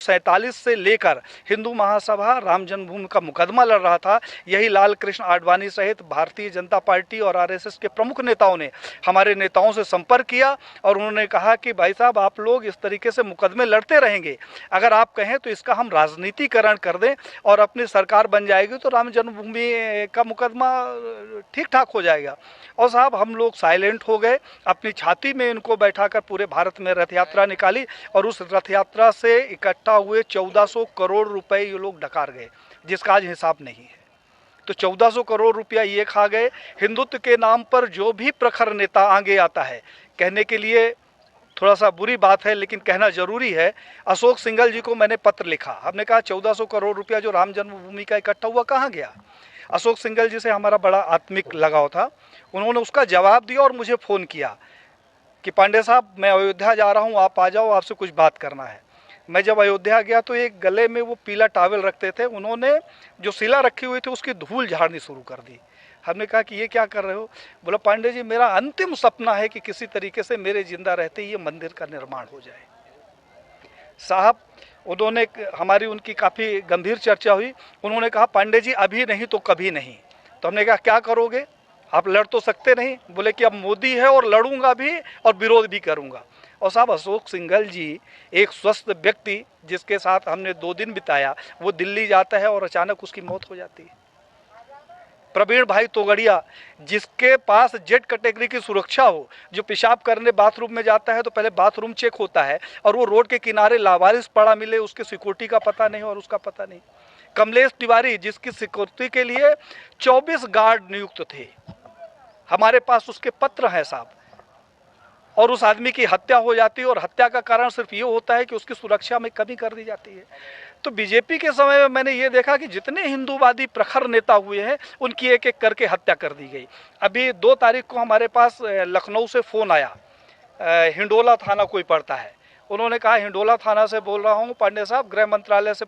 1947 से लेकर हिंदू महासभा राम जन्मभूमि का मुकदमा लड़ रहा था। यही लाल कृष्ण आडवाणी सहित भारतीय जनता पार्टी और आरएसएस के प्रमुख नेताओं ने हमारे नेताओं से संपर्क किया और उन्होंने कहा कि भाई साहब, आप लोग इस तरीके से मुकदमे लड़ते रहेंगे, अगर आप कहें तो इसका हम राजनीतिकरण कर दें और अपनी सरकार बन जाएगी तो राम जन्मभूमि का मुकदमा ठीक ठाक हो जाएगा। और साहब, हम लोग साइलेंट हो गए, अपनी छाती में इनको बैठाकर पूरे भारत में रथ यात्रा निकाली और उस रथ यात्रा से इकट्ठा हुए 1400 करोड़ रुपए ये लोग डकार गए, जिसका आज हिसाब नहीं है। तो 1400 करोड़ रुपया ये खा गए। हिंदुत्व के नाम पर जो भी प्रखर नेता आगे आता है, कहने के लिए थोड़ा सा बुरी बात है लेकिन कहना जरूरी है, अशोक सिंघल जी को मैंने पत्र लिखा। हमने कहा 1400 करोड़ रुपया जो राम जन्मभूमि का इकट्ठा हुआ कहाँ गया। अशोक सिंघल जी से हमारा बड़ा आत्मिक लगाव था। उन्होंने उसका जवाब दिया और मुझे फ़ोन किया कि पांडे साहब, मैं अयोध्या जा रहा हूँ, आप आ जाओ, आपसे कुछ बात करना है। मैं जब अयोध्या गया तो एक गले में वो पीला टॉवल रखते थे, उन्होंने जो शिला रखी हुई थी उसकी धूल झाड़नी शुरू कर दी। हमने कहा कि ये क्या कर रहे हो। बोला, पांडे जी, मेरा अंतिम सपना है कि किसी तरीके से मेरे जिंदा रहते ये मंदिर का निर्माण हो जाए। साहब, उन्होंने हमारी उनकी काफ़ी गंभीर चर्चा हुई। उन्होंने कहा, पांडे जी अभी नहीं तो कभी नहीं। तो हमने कहा, क्या करोगे, आप लड़ तो सकते नहीं। बोले कि अब मोदी है और लड़ूंगा भी और विरोध भी करूंगा। और साहब, अशोक सिंघल जी एक स्वस्थ व्यक्ति जिसके साथ हमने 2 दिन बिताया, वो दिल्ली जाता है और अचानक उसकी मौत हो जाती है। प्रवीण भाई तोगड़िया, जिसके पास जेड कैटेगरी की सुरक्षा हो, जो पेशाब करने बाथरूम में जाता है तो पहले बाथरूम चेक होता है और वो रोड के किनारे लावारिस पड़ा मिले, उसके सिक्योरिटी का पता नहीं और उसका पता नहीं। कमलेश तिवारी, जिसकी सिक्योरिटी के लिए 24 गार्ड नियुक्त थे, हमारे पास उसके पत्र हैं साहब, और उस आदमी की हत्या हो जाती है और हत्या का कारण सिर्फ ये होता है कि उसकी सुरक्षा में कमी कर दी जाती है। तो बीजेपी के समय में मैंने ये देखा कि जितने हिंदूवादी प्रखर नेता हुए हैं उनकी एक एक करके हत्या कर दी गई। अभी 2 तारीख को हमारे पास लखनऊ से फ़ोन आया, हिंडोला थाना कोई पड़ता है, उन्होंने कहा, हिंडोला थाना से बोल रहा हूँ पांडे साहब, गृह मंत्रालय से